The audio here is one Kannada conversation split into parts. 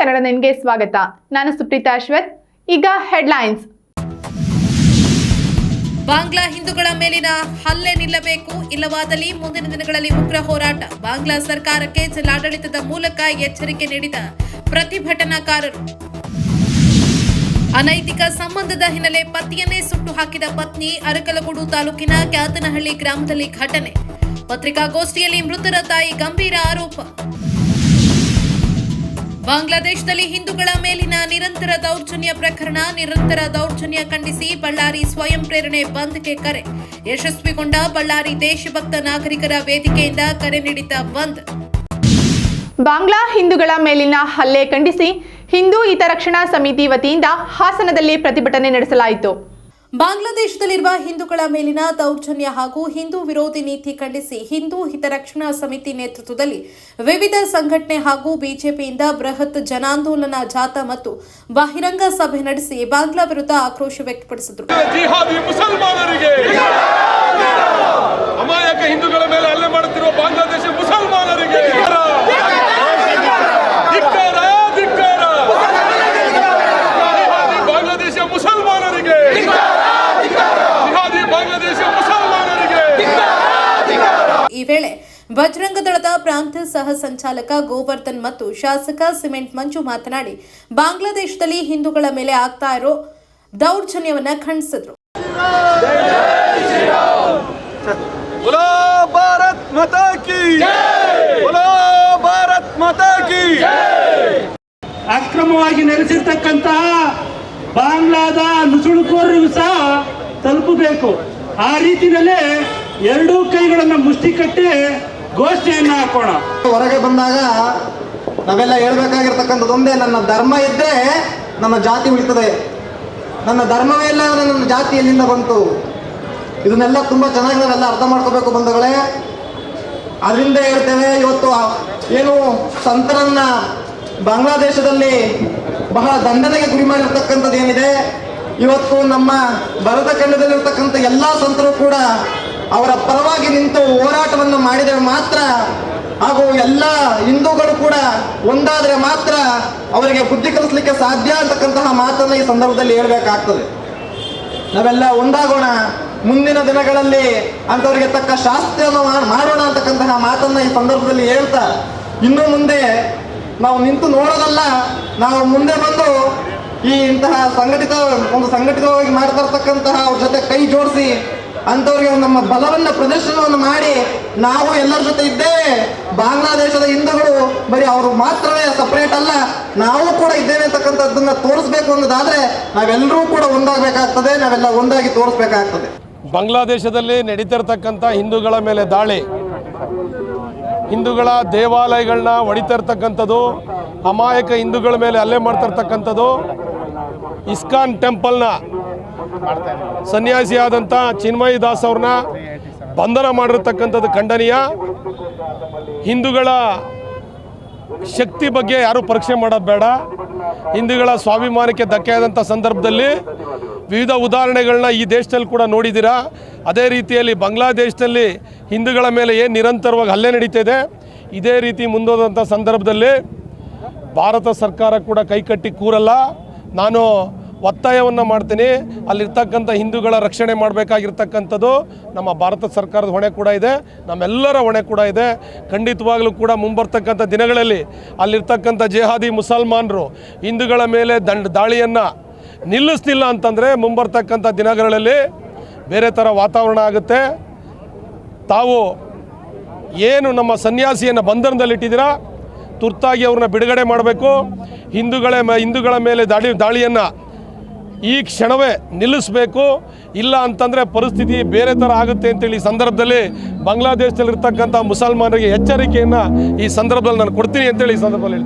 ಕನ್ನಡ ನೆನ್ಗೆ ಸ್ವಾಗತ. ನಾನು ಸುಪ್ರೀತಾ ಅಶ್ವಥ್. ಈಗ ಹೆಡ್ಲೈನ್ಸ್. ಬಾಂಗ್ಲಾ ಹಿಂದೂಗಳ ಮೇಲಿನ ಹಲ್ಲೆ ನಿಲ್ಲಬೇಕು, ಇಲ್ಲವಾದಲ್ಲಿ ಮುಂದಿನ ದಿನಗಳಲ್ಲಿ ಉಗ್ರ ಹೋರಾಟ. ಬಾಂಗ್ಲಾ ಸರ್ಕಾರಕ್ಕೆ ಜಿಲ್ಲಾಡಳಿತದ ಮೂಲಕ ಎಚ್ಚರಿಕೆ ನೀಡಿದ ಪ್ರತಿಭಟನಾಕಾರರು. ಅನೈತಿಕ ಸಂಬಂಧದ ಹಿನ್ನೆಲೆ ಪತಿಯನ್ನೇ ಸುಟ್ಟು ಹಾಕಿದ ಪತ್ನಿ. ಅರಕಲಗೂಡು ತಾಲೂಕಿನ ಕ್ಯಾತನಹಳ್ಳಿ ಗ್ರಾಮದಲ್ಲಿ ಘಟನೆ. ಪತ್ರಿಕಾಗೋಷ್ಠಿಯಲ್ಲಿ ಮೃತರ ತಾಯಿ ಗಂಭೀರ ಆರೋಪ. ಬಾಂಗ್ಲಾದೇಶದಲ್ಲಿ ಹಿಂದೂಗಳ ಮೇಲಿನ ನಿರಂತರ ದೌರ್ಜನ್ಯ ಖಂಡಿಸಿ ಬಳ್ಳಾರಿ ಸ್ವಯಂ ಪ್ರೇರಣೆ ಬಂದ್ಗೆ ಕರೆ. ಯಶಸ್ವಿಗೊಂಡ ಬಳ್ಳಾರಿ ದೇಶಭಕ್ತ ನಾಗರಿಕರ ವೇದಿಕೆಯಿಂದ ಕರೆ ನೀಡಿದ್ದ ಬಂದ್. ಬಾಂಗ್ಲಾ ಹಿಂದೂಗಳ ಮೇಲಿನ ಹಲ್ಲೆ ಖಂಡಿಸಿ ಹಿಂದೂ ಹಿತರಕ್ಷಣಾ ಸಮಿತಿ ವತಿಯಿಂದ ಹಾಸನದಲ್ಲಿ ಪ್ರತಿಭಟನೆ ನಡೆಸಲಾಯಿತು. ಬಾಂಗ್ಲಾದೇಶದಲ್ಲಿರುವ ಹಿಂದೂಗಳ ಮೇಲಿನ ದೌರ್ಜನ್ಯ ಹಾಗೂ ಹಿಂದೂ ವಿರೋಧಿ ನೀತಿ ಖಂಡಿಸಿ ಹಿಂದೂ ಹಿತರಕ್ಷಣಾ ಸಮಿತಿ ನೇತೃತ್ವದಲ್ಲಿ ವಿವಿಧ ಸಂಘಟನೆ ಹಾಗೂ ಬಿಜೆಪಿಯಿಂದ ಬೃಹತ್ ಜನಾಂದೋಲನ ಜಾಥಾ ಮತ್ತು ಬಹಿರಂಗ ಸಭೆ ನಡೆಸಿ ಬಾಂಗ್ಲಾ ವಿರುದ್ಧ ಆಕ್ರೋಶ ವ್ಯಕ್ತಪಡಿಸಿದರು. ಅಮಾಯಕ ಹಿಂದೂಗಳ ಮೇಲೆ ಹಲ್ಲೆ ಮಾಡುತ್ತಿರುವ ಬಾಂಗ್ಲಾದೇಶ ಮುಸಲ್ಮಾನರಿಗೆ ಬಾಂಗ್ಲಾದೇಶ ಮುಸಲ್ಮಾನರಿಗೆ ಈ ವೇಳೆ ಬಜರಂಗ ದಳದ ಪ್ರಾಂತ ಸಹ ಸಂಚಾಲಕ ಗೋವರ್ಧನ್ ಮತ್ತು ಶಾಸಕ ಸಿಮೆಂಟ್ ಮಂಜು ಮಾತನಾಡಿ ಬಾಂಗ್ಲಾದೇಶದಲ್ಲಿ ಹಿಂದೂಗಳ ಮೇಲೆ ಆಗ್ತಾ ಇರೋ ದೌರ್ಜನ್ಯವನ್ನ ಖಂಡಿಸಿದ್ರು. ಅಕ್ರಮವಾಗಿ ನೆಲೆಸಿರ್ತಕ್ಕಂತಹ ಬಾಂಗ್ಲಾದ ನುಸುಳುಕೋರರಿಗೂ ಸಹ ತಲುಪಬೇಕು. ಆ ರೀತಿಯಲ್ಲೇ ಎರಡೂ ಕೈಗಳನ್ನು ಮುಷ್ಟಿ ಕಟ್ಟಿ ಘೋಷಣೆಯನ್ನ ಹಾಕೋಣ. ಹೊರಗೆ ಬಂದಾಗ ನಾವೆಲ್ಲ ಹೇಳ್ಬೇಕಾಗಿರ್ತಕ್ಕಂಥದ್ದು ಒಂದೇ, ನನ್ನ ಧರ್ಮ ಇದ್ದರೆ ನನ್ನ ಜಾತಿ ಉಳಿತದೆ, ನನ್ನ ಧರ್ಮವೇ ಇಲ್ಲ ನನ್ನ ಜಾತಿ ಎಲ್ಲಿಂದ ಬಂತು. ಇದನ್ನೆಲ್ಲ ತುಂಬ ಚೆನ್ನಾಗಿ ನಾವೆಲ್ಲ ಅರ್ಥ ಮಾಡ್ಕೋಬೇಕು ಬಂಧುಗಳೇ. ಅದರಿಂದ ಹೇಳ್ತೇವೆ, ಇವತ್ತು ಏನು ಸಂತರನ್ನ ಬಾಂಗ್ಲಾದೇಶದಲ್ಲಿ ಬಹಳ ದಂಡನೆಗೆ ಗುರಿ ಮಾಡಿರ್ತಕ್ಕಂಥದ್ದು ಏನಿದೆ, ಇವತ್ತು ನಮ್ಮ ಭರತ ಖಂಡದಲ್ಲಿರ್ತಕ್ಕಂಥ ಎಲ್ಲ ಸಂತರು ಕೂಡ ಅವರ ಪರವಾಗಿ ನಿಂತು ಹೋರಾಟವನ್ನು ಮಾಡಿದರೆ ಮಾತ್ರ, ಹಾಗೂ ಎಲ್ಲ ಹಿಂದೂಗಳು ಕೂಡ ಒಂದಾದರೆ ಮಾತ್ರ ಅವರಿಗೆ ಬುದ್ಧಿ ಕಲಿಸಲಿಕ್ಕೆ ಸಾಧ್ಯ ಅಂತಕ್ಕಂತಹ ಮಾತನ್ನು ಈ ಸಂದರ್ಭದಲ್ಲಿ ಹೇಳಬೇಕಾಗ್ತದೆ. ನಾವೆಲ್ಲ ಒಂದಾಗೋಣ, ಮುಂದಿನ ದಿನಗಳಲ್ಲಿ ಅಂಥವರಿಗೆ ತಕ್ಕ ಶಾಸ್ತ್ರವನ್ನು ಮಾಡೋಣ ಅಂತಕ್ಕಂತಹ ಮಾತನ್ನು ಈ ಸಂದರ್ಭದಲ್ಲಿ ಹೇಳ್ತಾ, ಇನ್ನು ಮುಂದೆ ನಾವು ನಿಂತು ನೋಡೋದಲ್ಲ, ನಾವು ಮುಂದೆ ಬಂದು ಈ ಇಂತಹ ಸಂಘಟಿತವಾಗಿ ಮಾಡ್ತಾ ಇರ್ತಕ್ಕಂತಹ ಅವ್ರ ಜೊತೆ ಕೈ ಜೋಡಿಸಿ ಅಂಥವ್ರಿಗೆ ನಮ್ಮ ಬಲವನ್ನ ಪ್ರದರ್ಶನವನ್ನು ಮಾಡಿ ನಾವು ಎಲ್ಲರ ಜೊತೆ ಇದ್ದೇವೆ. ಬಾಂಗ್ಲಾದೇಶದ ಹಿಂದೂಗಳು ಬರೀ ಅವರು ಮಾತ್ರವೇ ಸಪರೇಟ್ ಅಲ್ಲ, ನಾವು ಕೂಡ ಇದ್ದೇವೆ ಅಂತಕ್ಕಂಥದ್ದನ್ನ ತೋರಿಸ್ಬೇಕು ಅನ್ನೋದಾದ್ರೆ ನಾವೆಲ್ಲರೂ ಕೂಡ ಒಂದಾಗಬೇಕಾಗ್ತದೆ, ನಾವೆಲ್ಲ ಒಂದಾಗಿ ತೋರಿಸ್ಬೇಕಾಗ್ತದೆ. ಬಾಂಗ್ಲಾದೇಶದಲ್ಲಿ ನಡೀತಿರ್ತಕ್ಕಂಥ ಹಿಂದೂಗಳ ಮೇಲೆ ದಾಳಿ, ಹಿಂದೂಗಳ ದೇವಾಲಯಗಳನ್ನ ಹೊಡಿತಿರ್ತಕ್ಕಂಥದ್ದು, ಅಮಾಯಕ ಹಿಂದೂಗಳ ಮೇಲೆ ಹಲ್ಲೆ ಮಾಡ್ತಿರ್ತಕ್ಕಂಥದ್ದು, ಇಸ್ಕಾನ್ ಟೆಂಪಲ್ನ ಸನ್ಯಾಸಿಯಾದಂಥ ಚಿನ್ಮಯಿ ದಾಸ್ ಅವ್ರನ್ನ ಬಂಧನ ಮಾಡಿರ್ತಕ್ಕಂಥದ್ದು ಖಂಡನೀಯ. ಹಿಂದೂಗಳ ಶಕ್ತಿ ಬಗ್ಗೆ ಯಾರೂ ಪರೀಕ್ಷೆ ಮಾಡೋದು ಬೇಡ. ಹಿಂದೂಗಳ ಸ್ವಾಭಿಮಾನಕ್ಕೆ ಧಕ್ಕೆ ಆದಂಥ ಸಂದರ್ಭದಲ್ಲಿ ವಿವಿಧ ಉದಾಹರಣೆಗಳನ್ನ ಈ ದೇಶದಲ್ಲಿ ಕೂಡ ನೋಡಿದ್ದೀರಾ. ಅದೇ ರೀತಿಯಲ್ಲಿ ಬಾಂಗ್ಲಾದೇಶದಲ್ಲಿ ಹಿಂದೂಗಳ ಮೇಲೆ ಏನು ನಿರಂತರವಾಗಿ ಹಲ್ಲೆ ನಡೀತಿದೆ, ಇದೇ ರೀತಿ ಮುಂದೋದಂಥ ಸಂದರ್ಭದಲ್ಲಿ ಭಾರತ ಸರ್ಕಾರ ಕೂಡ ಕೈಕಟ್ಟಿ ಕೂರಲ್ಲ. ನಾನು ಒತ್ತಾಯವನ್ನು ಮಾಡ್ತೀನಿ, ಅಲ್ಲಿರ್ತಕ್ಕಂಥ ಹಿಂದೂಗಳ ರಕ್ಷಣೆ ಮಾಡಬೇಕಾಗಿರ್ತಕ್ಕಂಥದ್ದು ನಮ್ಮ ಭಾರತ ಸರ್ಕಾರದ ಹೊಣೆ ಕೂಡ ಇದೆ, ನಮ್ಮೆಲ್ಲರ ಹೊಣೆ ಕೂಡ ಇದೆ. ಖಂಡಿತವಾಗಲೂ ಕೂಡ ಮುಂಬರ್ತಕ್ಕಂಥ ದಿನಗಳಲ್ಲಿ ಅಲ್ಲಿರ್ತಕ್ಕಂಥ ಜೆಹಾದಿ ಮುಸಲ್ಮಾನರು ಹಿಂದೂಗಳ ಮೇಲೆ ದಾಳಿಯನ್ನು ನಿಲ್ಲಿಸ್ತಿಲ್ಲ ಅಂತಂದರೆ ಮುಂಬರ್ತಕ್ಕಂಥ ದಿನಗಳಲ್ಲಿ ಬೇರೆ ಥರ ವಾತಾವರಣ ಆಗುತ್ತೆ. ತಾವು ಏನು ನಮ್ಮ ಸನ್ಯಾಸಿಯನ್ನು ಬಂಧನದಲ್ಲಿಟ್ಟಿದ್ದೀರಾ, ತುರ್ತಾಗಿ ಅವ್ರನ್ನ ಬಿಡುಗಡೆ ಮಾಡಬೇಕು. ಹಿಂದೂಗಳ ಮೇಲೆ ದಾಳಿಯನ್ನು ಈ ಕ್ಷಣವೇ ನಿಲ್ಲಿಸಬೇಕು. ಇಲ್ಲ ಅಂತಂದರೆ ಪರಿಸ್ಥಿತಿ ಬೇರೆ ಥರ ಆಗುತ್ತೆ ಅಂತೇಳಿ ಈ ಸಂದರ್ಭದಲ್ಲಿ ಬಾಂಗ್ಲಾದೇಶದಲ್ಲಿರ್ತಕ್ಕಂಥ ಮುಸಲ್ಮಾನರಿಗೆ ಎಚ್ಚರಿಕೆಯನ್ನು ಈ ಸಂದರ್ಭದಲ್ಲಿ ನಾನು ಕೊಡ್ತೀನಿ ಅಂತೇಳಿ ಈ ಸಂದರ್ಭದಲ್ಲಿ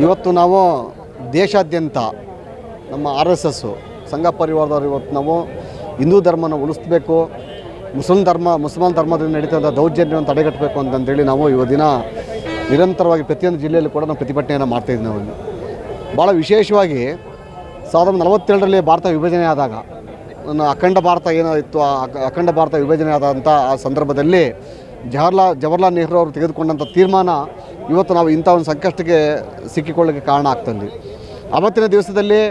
ಇವತ್ತು ನಾವು ದೇಶಾದ್ಯಂತ ನಮ್ಮ RSS ಸಂಘ ಪರಿವಾರದವರು ಇವತ್ತು ನಾವು ಹಿಂದೂ ಧರ್ಮನ ಉಳಿಸಬೇಕು, ಮುಸಲ್ಮಾನ್ ಧರ್ಮದಲ್ಲಿ ನಡೀತಾ ದೌರ್ಜನ್ಯವನ್ನು ತಡೆಗಟ್ಟಬೇಕು ಅಂತಂದೇಳಿ ನಾವು ಇವತ್ತಿನ ನಿರಂತರವಾಗಿ ಪ್ರತಿಯೊಂದು ಜಿಲ್ಲೆಯಲ್ಲೂ ಕೂಡ ನಾವು ಪ್ರತಿಭಟನೆಯನ್ನು ಮಾಡ್ತಾಯಿದ್ವಿ ನಾವಲ್ಲಿ. ಭಾಳ ವಿಶೇಷವಾಗಿ 1947ರಲ್ಲಿ ಭಾರತ ವಿಭಜನೆ ಆದಾಗ, ಅಖಂಡ ಭಾರತ ಏನಾಯಿತು, ಅಖಂಡ ಭಾರತ ವಿಭಜನೆ ಆದಂಥ ಆ ಸಂದರ್ಭದಲ್ಲಿ ಜವಾಹರ್ಲಾಲ್ ನೆಹರು ಅವರು ತೆಗೆದುಕೊಂಡಂಥ ತೀರ್ಮಾನ ಇವತ್ತು ನಾವು ಇಂಥ ಒಂದು ಸಂಕಷ್ಟಕ್ಕೆ ಸಿಕ್ಕಿಕೊಳ್ಳೋಕ್ಕೆ ಕಾರಣ ಆಗ್ತದೆ. ಆವತ್ತಿನ ದಿವಸದಲ್ಲಿ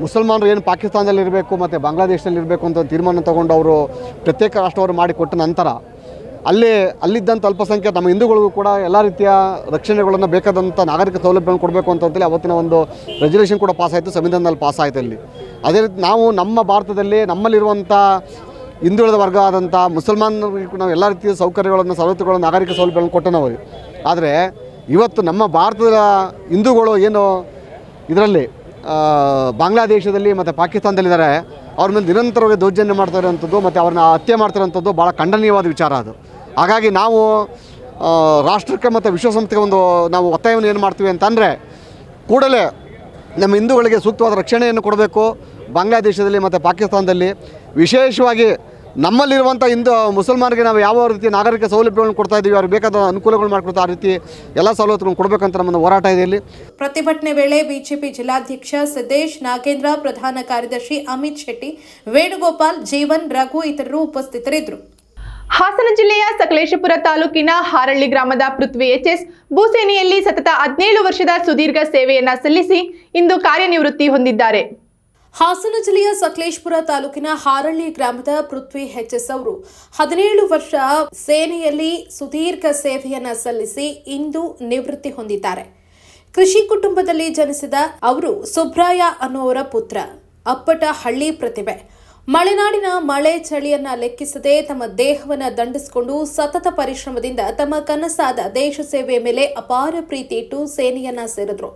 ಮುಸಲ್ಮಾನರು ಏನು ಪಾಕಿಸ್ತಾನದಲ್ಲಿರಬೇಕು ಮತ್ತು ಬಾಂಗ್ಲಾದೇಶದಲ್ಲಿರಬೇಕು ಅಂತ ತೀರ್ಮಾನ ತೊಗೊಂಡು ಅವರು ಪ್ರತ್ಯೇಕ ರಾಷ್ಟ್ರವರು ಮಾಡಿಕೊಟ್ಟ ನಂತರ ಅಲ್ಲಿದ್ದಂಥ ಅಲ್ಪಸಂಖ್ಯಾತ ನಮ್ಮ ಹಿಂದೂಗಳಿಗೂ ಕೂಡ ಎಲ್ಲ ರೀತಿಯ ರಕ್ಷಣೆಗಳನ್ನು ಬೇಕಾದಂಥ ನಾಗರಿಕ ಸೌಲಭ್ಯಗಳನ್ನು ಕೊಡಬೇಕು ಅಂತೇಳಿ ಅವತ್ತಿನ ಒಂದು ರೆಸಲ್ಯೂಷನ್ ಕೂಡ ಪಾಸ್ ಆಯಿತು, ಸಂವಿಧಾನದಲ್ಲಿ ಪಾಸ್ ಆಯಿತು ಅಲ್ಲಿ. ಅದೇ ರೀತಿ ನಾವು ನಮ್ಮ ಭಾರತದಲ್ಲಿ ನಮ್ಮಲ್ಲಿರುವಂಥ ಹಿಂದುಳಿದ ವರ್ಗ ಆದಂಥ ಮುಸಲ್ಮಾನರಿಗೂ ನಾವು ಎಲ್ಲ ರೀತಿಯ ಸೌಕರ್ಯಗಳನ್ನು, ಸವಲತ್ತುಗಳನ್ನು, ನಾಗರಿಕ ಸೌಲಭ್ಯಗಳನ್ನು ಕೊಟ್ಟು ನಾವು. ಆದರೆ ಇವತ್ತು ನಮ್ಮ ಭಾರತದ ಹಿಂದೂಗಳು ಏನು ಇದರಲ್ಲಿ ಬಾಂಗ್ಲಾದೇಶದಲ್ಲಿ ಮತ್ತು ಪಾಕಿಸ್ತಾನದಲ್ಲಿದ್ದಾರೆ, ಅವ್ರ ಮೇಲೆ ನಿರಂತರವಾಗಿ ದೌರ್ಜನ್ಯ ಮಾಡ್ತಾ ಇರೋವಂಥದ್ದು ಮತ್ತು ಅವ್ರನ್ನ ಹತ್ಯೆ ಮಾಡ್ತಿರೋಂಥದ್ದು ಭಾಳ ಖಂಡನೀಯವಾದ ವಿಚಾರ ಅದು. ಹಾಗಾಗಿ ನಾವು ರಾಷ್ಟ್ರಕ್ಕೆ ಮತ್ತು ವಿಶ್ವಸಂಸ್ಥೆಗೆ ನಾವು ಒತ್ತಾಯವನ್ನು ಏನು ಮಾಡ್ತೀವಿ ಅಂತಂದರೆ, ಕೂಡಲೇ ನಮ್ಮ ಹಿಂದೂಗಳಿಗೆ ಸೂಕ್ತವಾದ ರಕ್ಷಣೆಯನ್ನು ಕೊಡಬೇಕು. ಬಾಂಗ್ಲಾದೇಶದಲ್ಲಿ ಮತ್ತು ಪಾಕಿಸ್ತಾನದಲ್ಲಿ ವಿಶೇಷವಾಗಿ ನಮ್ಮಲ್ಲಿರುವಂಥ ಮುಸಲ್ಮಾನರಿಗೆ ನಾವು ಯಾವ ರೀತಿ ನಾಗರಿಕ ಸೌಲಭ್ಯಗಳನ್ನು ಕೊಡ್ತಾ ಇದ್ದೀವಿ, ಅವ್ರಿಗೆ ಬೇಕಾದ ಅನುಕೂಲಗಳು ಮಾಡಿಕೊಡ್ತಾ ಆ ರೀತಿ ಎಲ್ಲ ಸವಲತ್ತುಗಳನ್ನು ಕೊಡಬೇಕಂತ ನಮ್ಮ ಹೋರಾಟ ಇದೆ ಇಲ್ಲಿ. ಪ್ರತಿಭಟನೆ ವೇಳೆ ಬಿಜೆಪಿ ಜಿಲ್ಲಾಧ್ಯಕ್ಷ ಸಿದ್ದೇಶ್, ನಾಗೇಂದ್ರ, ಪ್ರಧಾನ ಕಾರ್ಯದರ್ಶಿ ಅಮಿತ್ ಶೆಟ್ಟಿ, ವೇಣುಗೋಪಾಲ್, ಜೀವನ್, ರಘು ಇತರರು ಉಪಸ್ಥಿತರಿದ್ದರು. ಹಾಸನ ಜಿಲ್ಲೆಯ ಸಕಲೇಶಪುರ ತಾಲೂಕಿನ ಹಾರಳ್ಳಿ ಗ್ರಾಮದ ಪೃಥ್ವಿ ಎಚ್ಎಸ್ ಭೂಸೇನೆಯಲ್ಲಿ ಸತತ 17 ವರ್ಷದ ಸುದೀರ್ಘ ಸೇವೆಯನ್ನ ಸಲ್ಲಿಸಿ ಇಂದು ಕಾರ್ಯನಿವೃತ್ತಿ ಹೊಂದಿದ್ದಾರೆ. ಹಾಸನ ಜಿಲ್ಲೆಯ ಸಕಲೇಶಪುರ ತಾಲೂಕಿನ ಹಾರಳ್ಳಿ ಗ್ರಾಮದ ಪೃಥ್ವಿ ಎಚ್ಎಸ್ ಅವರು 17 ವರ್ಷ ಸೇನೆಯಲ್ಲಿ ಸುದೀರ್ಘ ಸೇವೆಯನ್ನ ಸಲ್ಲಿಸಿ ಇಂದು ನಿವೃತ್ತಿ ಹೊಂದಿದ್ದಾರೆ. ಕೃಷಿ ಕುಟುಂಬದಲ್ಲಿ ಜನಿಸಿದ ಅವರು ಸುಬ್ರಾಯ ಅನ್ನುವರ ಪುತ್ರ. ಅಪ್ಪಟ ಹಳ್ಳಿ ಪ್ರತಿಭೆ. ಮಲೆನಾಡಿನ ಮಳೆ ಚಳಿಯನ್ನ ಲೆಕ್ಕಿಸದೆ ತಮ್ಮ ದೇಹವನ್ನು ದಂಡಿಸಿಕೊಂಡು ಸತತ ಪರಿಶ್ರಮದಿಂದ ತಮ್ಮ ಕನಸಾದ ದೇಶ ಸೇವೆಯ ಮೇಲೆ ಅಪಾರ ಪ್ರೀತಿ ಇಟ್ಟು ಸೇನೆಯನ್ನ ಸೇರಿದ್ರು.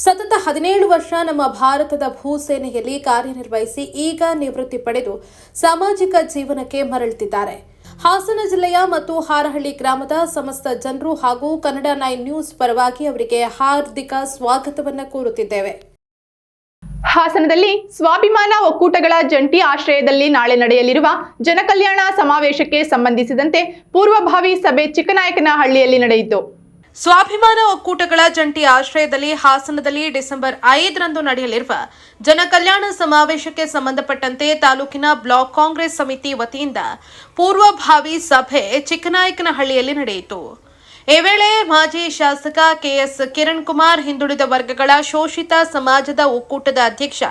ಸತತ 17 ವರ್ಷ ನಮ್ಮ ಭಾರತದ ಭೂಸೇನೆಯಲ್ಲಿ ಕಾರ್ಯನಿರ್ವಹಿಸಿ ಈಗ ನಿವೃತ್ತಿ ಪಡೆದು ಸಾಮಾಜಿಕ ಜೀವನಕ್ಕೆ ಮರಳುತ್ತಿದ್ದಾರೆ. ಹಾಸನ ಜಿಲ್ಲೆಯ ಮತ್ತು ಹಾರಹಳ್ಳಿ ಗ್ರಾಮದ ಸಮಸ್ತ ಜನರು ಹಾಗೂ ಕನ್ನಡ 9 ನ್ಯೂಸ್ ಪರವಾಗಿ ಅವರಿಗೆ ಹಾರ್ದಿಕ ಸ್ವಾಗತವನ್ನ ಕೋರುತ್ತಿದ್ದೇವೆ. ಹಾಸನದಲ್ಲಿ ಸ್ವಾಭಿಮಾನ ಒಕ್ಕೂಟಗಳ ಜಂಟಿ ಆಶ್ರಯದಲ್ಲಿ ನಾಳೆ ನಡೆಯಲಿರುವ ಜನಕಲ್ಯಾಣ ಸಮಾವೇಶಕ್ಕೆ ಸಂಬಂಧಿಸಿದಂತೆ ಪೂರ್ವಭಾವಿ ಸಭೆ ಚಿಕ್ಕನಾಯಕನಹಳ್ಳಿಯಲ್ಲಿ ನಡೆಯಿತು. ಸ್ವಾಭಿಮಾನ ಒಕ್ಕೂಟಗಳ ಜಂಟಿ ಆಶ್ರಯದಲ್ಲಿ ಹಾಸನದಲ್ಲಿ ಡಿಸೆಂಬರ್ 5ರಂದು ನಡೆಯಲಿರುವ ಜನಕಲ್ಯಾಣ ಸಮಾವೇಶಕ್ಕೆ ಸಂಬಂಧಪಟ್ಟಂತೆ ತಾಲೂಕಿನ ಬ್ಲಾಕ್ ಕಾಂಗ್ರೆಸ್ ಸಮಿತಿ ವತಿಯಿಂದ ಪೂರ್ವಭಾವಿ ಸಭೆ ಚಿಕ್ಕನಾಯಕನಹಳ್ಳಿಯಲ್ಲಿ ನಡೆಯಿತು. ಈ ವೇಳೆ ಮಾಜಿ ಶಾಸಕ ಕೆಎಸ್ ಕಿರಣ್ ಕುಮಾರ್, ಹಿಂದುಳಿದ ವರ್ಗಗಳ ಶೋಷಿತ ಸಮಾಜದ ಒಕ್ಕೂಟದ ಅಧ್ಯಕ್ಷ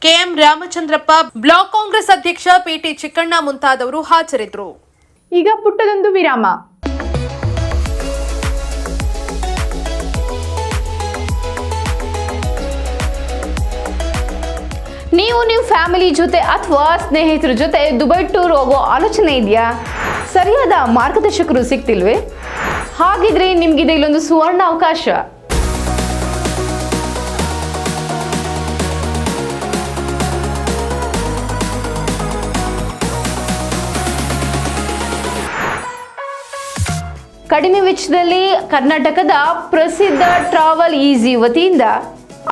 ಕೆಎಂ ರಾಮಚಂದ್ರಪ್ಪ, ಬ್ಲಾಕ್ ಕಾಂಗ್ರೆಸ್ ಅಧ್ಯಕ್ಷ ಪಿಟಿ ಚಿಕ್ಕಣ್ಣ ಮುಂತಾದವರು ಹಾಜರಿದ್ದರು. ಈಗ ಪುಟ್ಟದೊಂದು ವಿರಾಮ. ನೀವು ನಿಮ್ಮ ಫ್ಯಾಮಿಲಿ ಜೊತೆ ಅಥವಾ ಸ್ನೇಹಿತರ ಜೊತೆ ದುಬೈ ಟೂರ್ ಹೋಗೋ ಆಲೋಚನೆ ಇದೆಯಾ? ಸರಿಯಾದ ಮಾರ್ಗದರ್ಶಕರು ಸಿಗ್ತಿಲ್ವೇ? ಹಾಗಿದ್ರೆ ನಿಮ್ಗಿದೆ ಇಲ್ಲೊಂದು ಸುವರ್ಣ ಅವಕಾಶ. ಕಡಿಮೆ ವೆಚ್ಚದಲ್ಲಿ ಕರ್ನಾಟಕದ ಪ್ರಸಿದ್ಧ ಟ್ರಾವೆಲ್ ಈಸಿ ವತಿಯಿಂದ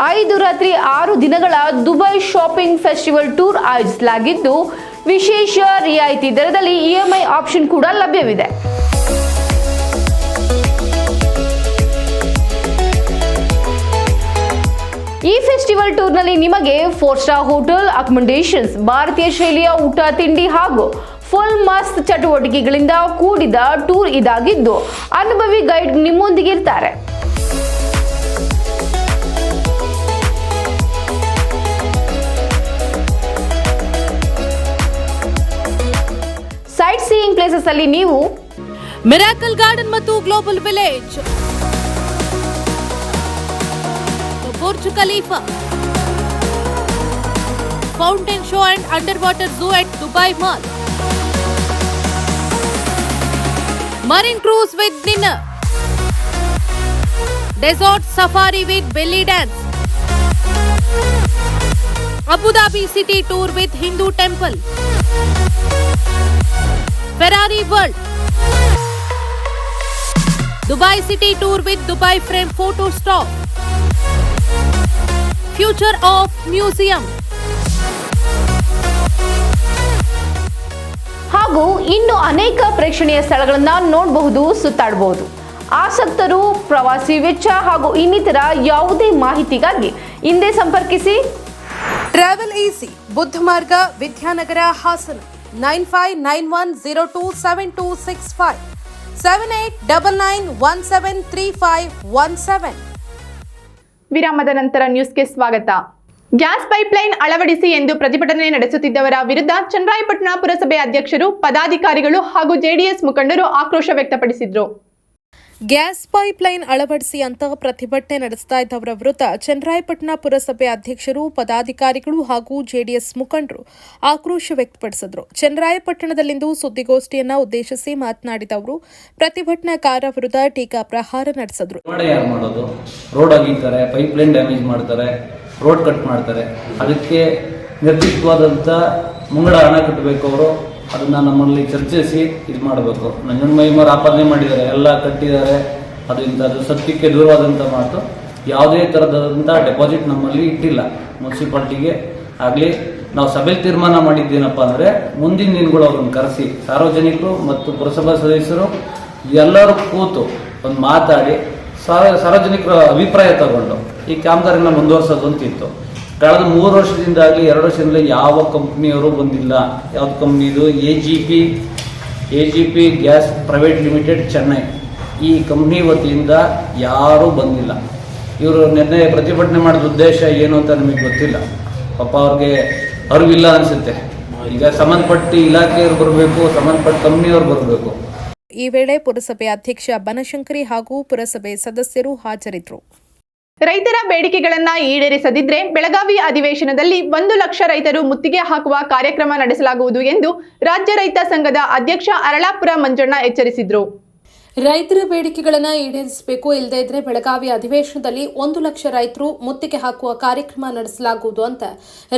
5 ರಾತ್ರಿ 6 ದಿನಗಳ ದುಬೈ ಶಾಪಿಂಗ್ ಫೆಸ್ಟಿವಲ್ ಟೂರ್ ಆಯೋಜಿಸಲಾಗಿದ್ದು, ವಿಶೇಷ ರಿಯಾಯಿತಿ ದರದಲ್ಲಿ EMI ಆಪ್ಷನ್ ಕೂಡ ಲಭ್ಯವಿದೆ. ಈ ಫೆಸ್ಟಿವಲ್ ಟೂರ್ನಲ್ಲಿ ನಿಮಗೆ 4 ಸ್ಟಾರ್ ಹೋಟೆಲ್ ಅಕಾಮಿಡೇಷನ್ಸ್, ಭಾರತೀಯ ಶೈಲಿಯ ಊಟ ತಿಂಡಿ ಹಾಗೂ ಫುಲ್ ಮಸ್ತ್ ಚಟುವಟಿಕೆಗಳಿಂದ ಕೂಡಿದ ಟೂರ್ ಇದಾಗಿದ್ದು, ಅನುಭವಿ ಗೈಡ್ ನಿಮ್ಮೊಂದಿಗೆ ಇರ್ತಾರೆ. ಸೈಟ್ ಸೀಯಿಂಗ್ ಪ್ಲೇಸಸ್ ಅಲ್ಲಿ ನೀವು ಮಿರಾಕಲ್ ಗಾರ್ಡನ್ ಮತ್ತು global village, Burj Khalifa, fountain show and under water zoo at Dubai Mall, marine cruise with dinner, desert safari with belly dance, Abu Dhabi city tour with Hindu temple, Ferrari World, Dubai city tour with Dubai frame photo stop, future of museum ಹಾಗೂ ಇನ್ನು ಅನೇಕ ಪ್ರೇಕ್ಷಣೀಯ ಸ್ಥಳಗಳನ್ನ ನೋಡಬಹುದು, ಸುತ್ತಾಡಬಹುದು. ಆಸಕ್ತರು ಪ್ರವಾಸಿ ವೆಚ್ಚ ಹಾಗೂ ಇನ್ನಿತರ ಯಾವುದೇ ಮಾಹಿತಿಗಾಗಿ ಹಿಂದೆ ಸಂಪರ್ಕಿಸಿ. ಟ್ರಾವೆಲ್ ಈಸಿ ಬುದ್ಧ ಮಾರ್ಗ ವಿದ್ಯಾನಗರ ಹಾಸನ 9591027265 7899173517. ವಿರಾಮದ ನಂತರ ನ್ಯೂಸ್ಗೆ ಸ್ವಾಗತ. ಗ್ಯಾಸ್ ಪೈಪ್ಲೈನ್ ಅಳವಡಿಸಿ ಎಂದು ಪ್ರತಿಭಟನೆ ನಡೆಸುತ್ತಿದ್ದವರ ವಿರುದ್ಧ ಚನ್ನರಾಯಪಟ್ಟಣ ಪುರಸಭೆ ಅಧ್ಯಕ್ಷರು, ಪದಾಧಿಕಾರಿಗಳು ಹಾಗೂ ಜೆಡಿಎಸ್ ಮುಖಂಡರು ಆಕ್ರೋಶ ವ್ಯಕ್ತಪಡಿಸಿದರು. ಗ್ಯಾಸ್ ಪೈಪ್ಲೈನ್ ಅಳವಡಿಸಿ ಅಂತ ಪ್ರತಿಭಟನೆ ನಡೆಸ್ತಾ ಇದ್ದವರ ವಿರುದ್ಧ ಚನ್ನರಾಯಪಟ್ಟಣ ಪುರಸಭೆ ಅಧ್ಯಕ್ಷರು, ಪದಾಧಿಕಾರಿಗಳು ಹಾಗೂ ಜೆಡಿಎಸ್ ಮುಖಂಡರು ಆಕ್ರೋಶ ವ್ಯಕ್ತಪಡಿಸಿದರು. ಚನ್ನರಾಯಪಟ್ಟಣದಲ್ಲಿಂದು ಸುದ್ದಿಗೋಷ್ಠಿಯನ್ನ ಉದ್ದೇಶಿಸಿ ಮಾತನಾಡಿದ ಅವರು ಪ್ರತಿಭಟನಾಕಾರರ ವಿರುದ್ಧ ಟೀಕಾ ಪ್ರಹಾರ ನಡೆಸಿದರು. ಯಾರು ಮಾಡೋದು? ರೋಡ್ ಅಗೀತಾರೆ, ಪೈಪ್ಲೈನ್ ಡ್ಯಾಮೇಜ್ ಮಾಡ್ತಾರೆ, ರೋಡ್ ಕಟ್ ಮಾಡ್ತಾರೆ. ಅದಕ್ಕೆ ನಿರ್ದಿಷ್ಟವಾದಂಥ ಮುಂಗಡ ಹಣ ಕಟ್ಟಬೇಕು. ಅವರು ಅದನ್ನು ನಮ್ಮಲ್ಲಿ ಚರ್ಚಿಸಿ ಇದು ಮಾಡಬೇಕು. ನಂಜನಮೈಮರು ಆಪಾದನೆ ಮಾಡಿದ್ದಾರೆ, ಎಲ್ಲ ಕಟ್ಟಿದ್ದಾರೆ, ಅದು ಇಂಥದ್ದು ಸತ್ಯಕ್ಕೆ ದೂರವಾದಂಥ ಮಾತು. ಯಾವುದೇ ಥರದಂಥ ಡೆಪಾಸಿಟ್ ನಮ್ಮಲ್ಲಿ ಇಟ್ಟಿಲ್ಲ. ಮುನ್ಸಿಪಾಲ್ಟಿಗೆ ಆಗಲಿ ನಾವು ಸಭೆಯಲ್ಲಿ ತೀರ್ಮಾನ ಮಾಡಿದ್ದೇನಪ್ಪ ಅಂದರೆ ಮುಂದಿನ ದಿನಗಳು ಅವ್ರನ್ನ ಕರೆಸಿ ಸಾರ್ವಜನಿಕರು ಮತ್ತು ಪುರಸಭಾ ಸದಸ್ಯರು ಎಲ್ಲರೂ ಕೂತು ಒಂದು ಮಾತಾಡಿ ಸಾರ್ವಜನಿಕರ ಅಭಿಪ್ರಾಯ ತಗೊಂಡು ಈ ಕಾಮಗಾರಿನ ಮುಂದುವರ್ಸೋದು ಅಂತಿತ್ತು. ಕಳೆದ 3 ವರ್ಷದಿಂದ ಆಗಲಿ 2 ವರ್ಷದಿಂದ ಯಾವ ಕಂಪ್ನಿಯವರು ಬಂದಿಲ್ಲ. ಯಾವ್ದು ಕಂಪ್ನಿದು? A G P gas private limited Chennai. ಈ ಕಂಪ್ನಿ ವತಿಯಿಂದ ಯಾರೂ ಬಂದಿಲ್ಲ. ಇವರು ನಿನ್ನೆ ಪ್ರತಿಭಟನೆ ಮಾಡಿದ ಉದ್ದೇಶ ಏನು ಅಂತ ನಮಗೆ ಗೊತ್ತಿಲ್ಲ. ಪಾಪ ಅವ್ರಿಗೆ ಅರಿವಿಲ್ಲ ಅನಿಸುತ್ತೆ. ಈಗ ಸಂಬಂಧಪಟ್ಟ ಇಲಾಖೆಯವರು ಬರಬೇಕು, ಸಂಬಂಧಪಟ್ಟ ಕಂಪ್ನಿಯವರು ಬರಬೇಕು. ಈ ವೇಳೆ ಪುರಸಭೆ ಅಧ್ಯಕ್ಷ ಬನಶಂಕರಿ ಹಾಗೂ ಪುರಸಭೆ ಸದಸ್ಯರು ಹಾಜರಿದ್ದರು. ರೈತರ ಬೇಡಿಕೆಗಳನ್ನ ಈಡೇರಿಸದಿದ್ರೆ ಬೆಳಗಾವಿ ಅಧಿವೇಶನದಲ್ಲಿ 1 ಲಕ್ಷ ರೈತರು ಮುತ್ತಿಗೆ ಹಾಕುವ ಕಾರ್ಯಕ್ರಮ ನಡೆಸಲಾಗುವುದು ಎಂದು ರಾಜ್ಯ ರೈತ ಸಂಘದ ಅಧ್ಯಕ್ಷ ಅರಳಾಪುರ ಮಂಜಣ್ಣ ಎಚ್ಚರಿಸಿದರು. ರೈತರ ಬೇಡಿಕೆಗಳನ್ನು ಈಡೇರಿಸಬೇಕು, ಇಲ್ಲದೇ ಇದ್ರೆ ಬೆಳಗಾವಿ ಅಧಿವೇಶನದಲ್ಲಿ 1 ಲಕ್ಷ ರೈತರು ಮುತ್ತಿಗೆ ಹಾಕುವ ಕಾರ್ಯಕ್ರಮ ನಡೆಸಲಾಗುವುದು ಅಂತ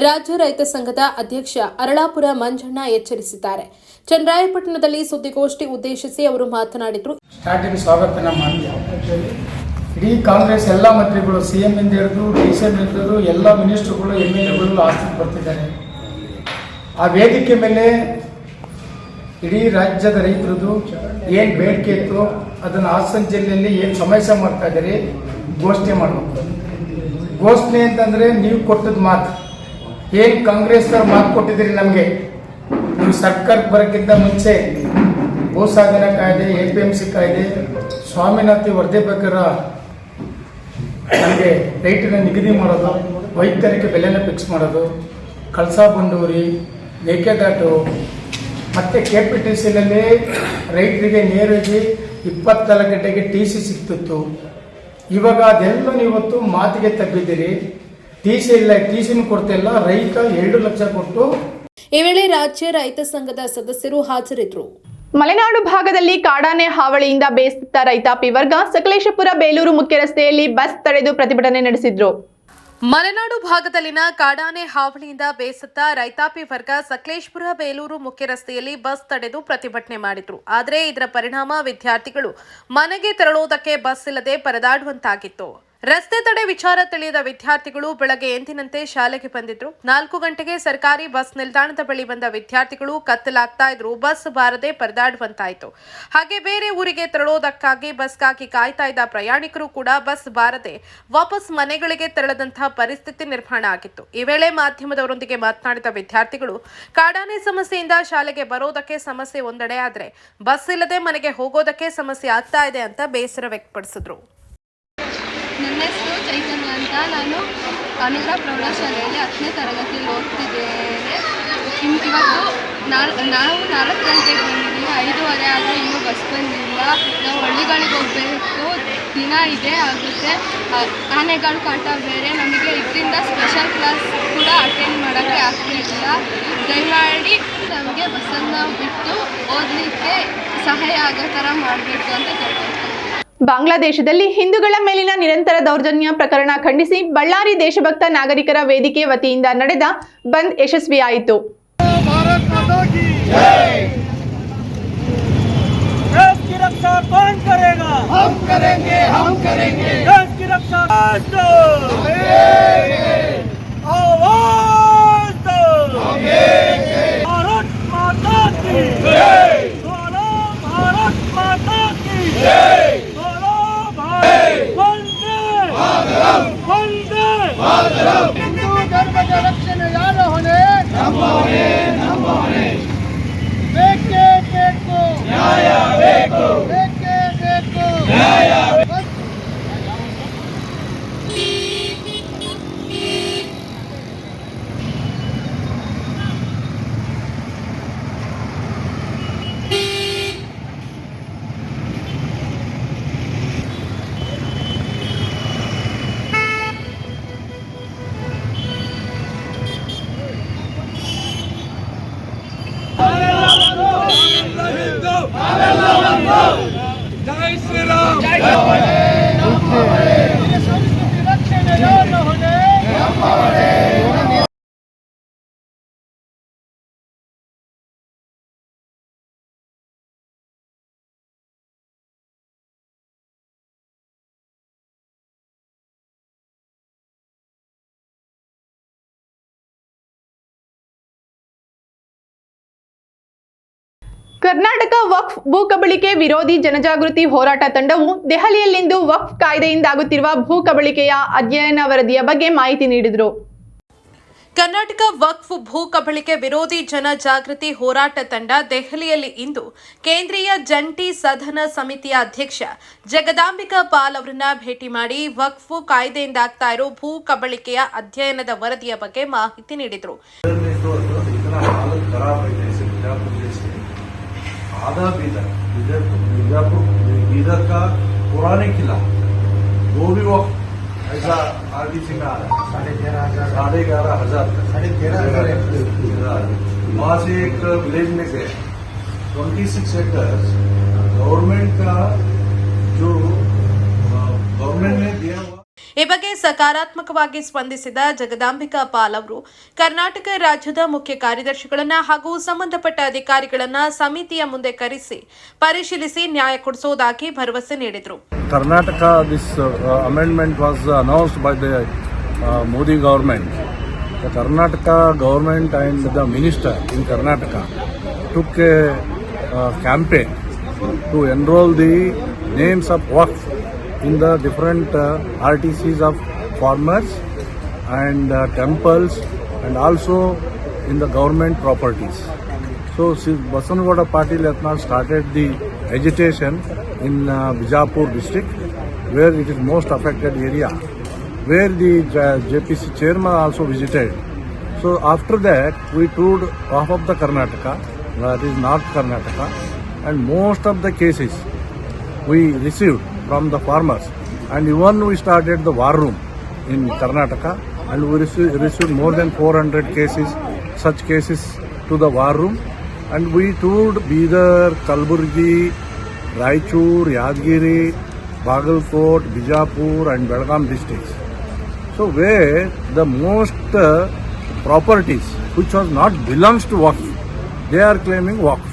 ರಾಜ್ಯ ರೈತ ಸಂಘದ ಅಧ್ಯಕ್ಷ ಅರಳಾಪುರ ಮಂಜಣ್ಣ ಎಚ್ಚರಿಸಿದ್ದಾರೆ. ಚನ್ನರಾಯಪಟ್ಟಣದಲ್ಲಿ ಸುದ್ದಿಗೋಷ್ಠಿ ಉದ್ದೇಶಿಸಿ ಅವರು ಮಾತನಾಡಿದರು. ಸ್ಟಾರ್ಟಿಂಗ್ ಸ್ವಾಗತನ ಮಾಡಿ ಇಡೀ ಕಾಂಗ್ರೆಸ್ ಎಲ್ಲ ಮಂತ್ರಿಗಳು, CM ಇಂದ ಹಿಡಿದು DCM ಹಿಡಿದು ಎಲ್ಲ ಮಿನಿಸ್ಟ್ರುಗಳು, MLAಗಳು ಆಸ್ತಿಗೆ ಬರ್ತಿದ್ದಾರೆ. ಆ ವೇದಿಕೆ ಮೇಲೆ ಇಡೀ ರಾಜ್ಯದ ರೈತರದು ಏನು ಬೇಡಿಕೆ ಇತ್ತು ಅದನ್ನು ಹಾಸನ ಜಿಲ್ಲೆಯಲ್ಲಿ ಏನು ಸಮಸ್ಯೆ ಮಾಡ್ತಾ ಇದ್ದಾರೆ ಘೋಷಣೆ ಮಾಡಬೇಕು. ಘೋಷಣೆ ಅಂತಂದರೆ ನೀವು ಕೊಟ್ಟದ ಮಾತು ಏನು ಕಾಂಗ್ರೆಸ್ನವ್ರು ಮಾತು ಕೊಟ್ಟಿದ್ದೀರಿ ನಮಗೆ. ನೀವು ಸರ್ಕಾರಕ್ಕೆ ಬರೋಕ್ಕಿಂತ ಮುಂಚೆ ಭೂಸಾಧನ ಕಾಯ್ದೆ, APMC ಕಾಯ್ದೆ, ಸ್ವಾಮಿನಾಥಿ ವರದಿ ಬೇಕಾದ ನಮಗೆ ರೇಟನ್ನು ನಿಗದಿ ಮಾಡೋದು, ವೈದ್ಯರಿಗೆ ಬೆಲೆನ ಫಿಕ್ಸ್ ಮಾಡೋದು, ಕಳಸಾ ಬಂಡೂರಿ, ಮೇಕೆದಾಟು ಮತ್ತು KPTCಯಲ್ಲಿ ರೈತರಿಗೆ ನೇರವಾಗಿ 24 ಗಂಟೆಗೆ TC ಸಿಗ್ತಿತ್ತು. ಇವಾಗ ಅದೆಲ್ಲ ಇವತ್ತು ಮಾತಿಗೆ ತಬ್ಬಿದ್ದೀರಿ. TC ಇಲ್ಲ, TCನೂ ಕೊಡ್ತಿಲ್ಲ. ರೈತ 2 ಲಕ್ಷ ಕೊಟ್ಟು. ಈ ವೇಳೆ ರಾಜ್ಯ ರೈತ ಸಂಘದ ಸದಸ್ಯರು ಹಾಜರಿದ್ದರು. ಮಲೆನಾಡು ಭಾಗದಲ್ಲಿ ಕಾಡಾನೆ ಹಾವಳಿಯಿಂದ ಬೇಸತ್ತ ರೈತಾಪಿ ವರ್ಗ ಸಕಲೇಶಪುರ ಬೇಲೂರು ಮುಖ್ಯ ರಸ್ತೆಯಲ್ಲಿ ಬಸ್ ತಡೆದು ಪ್ರತಿಭಟನೆ ನಡೆಸಿದ್ರು. ಮಲೆನಾಡು ಭಾಗದಲ್ಲಿನ ಕಾಡಾನೆ ಹಾವಳಿಯಿಂದ ಬೇಸತ್ತ ರೈತಾಪಿ ವರ್ಗ ಸಕಲೇಶಪುರ ಬೇಲೂರು ಮುಖ್ಯ ರಸ್ತೆಯಲ್ಲಿ ಬಸ್ ತಡೆದು ಪ್ರತಿಭಟನೆ ಮಾಡಿದ್ರು. ಆದರೆ ಇದರ ಪರಿಣಾಮ ವಿದ್ಯಾರ್ಥಿಗಳು ಮನೆಗೆ ತೆರಳುವುದಕ್ಕೆ ಬಸ್ ಇಲ್ಲದೆ ಪರದಾಡುವಂತಾಗಿತ್ತು. ರಸ್ತೆ ತಡೆ ವಿಚಾರ ತಿಳಿಯದ ವಿದ್ಯಾರ್ಥಿಗಳು ಬೆಳಗ್ಗೆ ಎಂದಿನಂತೆ ಶಾಲೆಗೆ ಬಂದಿದ್ರು. 4 ಗಂಟೆಗೆ ಸರ್ಕಾರಿ ಬಸ್ ನಿಲ್ದಾಣದ ಬಳಿ ಬಂದ ವಿದ್ಯಾರ್ಥಿಗಳು ಕತ್ತಲಾಗ್ತಾ ಇದ್ರು. ಬಸ್ ಬಾರದೆ ಪರದಾಡುವಂತಾಯಿತು. ಹಾಗೆ ಬೇರೆ ಊರಿಗೆ ತೆರಳೋದಕ್ಕಾಗಿ ಬಸ್ಗಾಗಿ ಕಾಯ್ತಾ ಇದ್ದ ಪ್ರಯಾಣಿಕರು ಕೂಡ ಬಸ್ ಬಾರದೆ ವಾಪಸ್ ಮನೆಗಳಿಗೆ ತೆರಳದಂತಹ ಪರಿಸ್ಥಿತಿ ನಿರ್ಮಾಣ ಆಗಿತ್ತು. ಈ ವೇಳೆ ಮಾಧ್ಯಮದವರೊಂದಿಗೆ ಮಾತನಾಡಿದ ವಿದ್ಯಾರ್ಥಿಗಳು ಕಾಡಾನೆ ಸಮಸ್ಯೆಯಿಂದ ಶಾಲೆಗೆ ಬರೋದಕ್ಕೆ ಸಮಸ್ಯೆ ಒಂದೆಡೆ ಆದ್ರೆ ಬಸ್ ಇಲ್ಲದೆ ಮನೆಗೆ ಹೋಗೋದಕ್ಕೆ ಸಮಸ್ಯೆ ಆಗ್ತಾ ಇದೆ ಅಂತ ಬೇಸರ ವ್ಯಕ್ತಪಡಿಸಿದ್ರು. ನನ್ನ ಹೆಸರು ಚೈತನ್ಯ ಅಂತ. ನಾನು ಅನುಗ್ರಹ ಪ್ರೌಢಶಾಲೆಯಲ್ಲಿ 10ನೇ ತರಗತಿಯಲ್ಲಿ ಓದ್ತಿದ್ದೇನೆ. ಇವತ್ತು ನಾವು 4 ಗಂಟೆಗೆ ಬಂದಿದ್ದೀವಿ, 5:15 ಆದರೆ ಇನ್ನೂ ಬಸ್ ಬಂದಿಲ್ಲ. ನಾವು ಹಳ್ಳಿಗಳಿಗೆ ಹೋಗಬೇಕು, ದಿನ ಇದೇ ಆಗುತ್ತೆ. ಆನೆಗಳು ಕಾಟ ಬೇರೆ, ನಮಗೆ ಇದರಿಂದ ಸ್ಪೆಷಲ್ ಕ್ಲಾಸ್ ಕೂಡ ಅಟೆಂಡ್ ಮಾಡೋಕ್ಕೆ ಆಗ್ತಿಲ್ಲ. ದಯಮಾಡಿ ನಮಗೆ ಬಸ್ಸನ್ನು ಬಿಟ್ಟು ಓದಲಿಕ್ಕೆ ಸಹಾಯ ಆಗೋ ಥರ ಮಾಡಬೇಕು ಅಂತ ಕೇಳ್ಕೊಳ್ತೀನಿ. ಬಾಂಗ್ಲಾದೇಶದಲ್ಲಿ ಹಿಂದೂಗಳ ಮೇಲಿನ ನಿರಂತರ ದೌರ್ಜನ್ಯ ಪ್ರಕರಣ ಖಂಡಿಸಿ ಬಳ್ಳಾರಿ ದೇಶಭಕ್ತ ನಾಗರಿಕರ ವೇದಿಕೆ ವತಿಯಿಂದ ನಡೆದ ಬಂದ್ ಯಶಸ್ವಿಯಾಯಿತು. ಹಿಂದೂ ಧರ್ಮದ ರಕ್ಷಣೆ ಯಾರ ಹೊಣೆ? ಬೇಕೇ ಬೇಕು ನ್ಯಾಯ, ಬೇಕೇ ಬೇಕು ನ್ಯಾಯ. ಸಂಸ್ಕೃತಿ ರಕ್ಷಣೆ ಯಾರ ಹೊಣೆ? ಕರ್ನಾಟಕ ವಕ್ಫ್ ಭೂ ಕಬಳಿಕೆ ವಿರೋಧಿ ಜನಜಾಗೃತಿ ಹೋರಾಟ ತಂಡವು ದೆಹಲಿಯಲ್ಲಿಂದು ವಕ್ಫ್ ಕಾಯ್ದೆಯಿಂದಾಗುತ್ತಿರುವ ಭೂ ಕಬಳಿಕೆಯ ಅಧ್ಯಯನ ವರದಿಯ ಬಗ್ಗೆ ಮಾಹಿತಿ ನೀಡಿದರು. ಕರ್ನಾಟಕ ವಕ್ಫ್ ಭೂ ಕಬಳಿಕೆ ವಿರೋಧಿ ಜನಜಾಗೃತಿ ಹೋರಾಟ ತಂಡ ದೆಹಲಿಯಲ್ಲಿ ಇಂದು ಕೇಂದ್ರೀಯ ಜಂಟಿ ಸದನ ಸಮಿತಿಯ ಅಧ್ಯಕ್ಷ ಜಗದಾಂಬಿಕಾ ಪಾಲ್ ಅವರನ್ನ ಭೇಟಿ ಮಾಡಿ ವಕ್ಫ್ ಕಾಯ್ದೆಯಿಂದಾಗ್ತಾ ಇರೋ ಭೂ ಕಬಳಿಕೆಯ ಅಧ್ಯಯನದ ವರದಿಯ ಬಗ್ಗೆ ಮಾಹಿತಿ ನೀಡಿದರು. आधा बीदर का पुराने किला वो भी वक्त ऐसा आरटीसी में आ रहा है 11,500 वहाँ से एक विलेज में गए 26 एकर्स गवर्नमेंट का जो गवर्नमेंट ने दिया हुआ. ಈ ಬಗ್ಗೆ ಸಕಾರಾತ್ಮಕವಾಗಿ ಸ್ಪಂದಿಸಿದ ಜಗದಾಂಬಿಕಾ ಪಾಲ್ ಅವರು ಕರ್ನಾಟಕ ರಾಜ್ಯದ ಮುಖ್ಯ ಕಾರ್ಯದರ್ಶಿಗಳನ್ನ ಹಾಗೂ ಸಂಬಂಧಪಟ್ಟ ಅಧಿಕಾರಿಗಳನ್ನ ಸಮಿತಿಯ ಮುಂದೆ ಕರೆಸಿ ಪರಿಶೀಲಿಸಿ ನ್ಯಾಯ ಕೊಡಿಸುವುದಾಗಿ ಭರವಸೆ ನೀಡಿದರು. Karnataka this amendment was announced by the Modi government. The Karnataka government and the minister in Karnataka took a campaign to enroll the names of Waqf in the different RTCs of farmers and temples and also in the government properties. So Basanagowda Patil Yatnal started the agitation in Bijapur district where it is most affected area, where the JPC chairman also visited. So after that we toured half of the Karnataka, that is North Karnataka, and most of the cases we received from the farmers, and even we started the war room in Karnataka, and we received more than 400 cases, such cases to the war room, and we toured Bidar, Kalburgi, Raichur, Yadgiri, Bagalkot, Bijapur and Belgaum districts. So where the most properties which was not belongs to Waqf, they are claiming Waqf.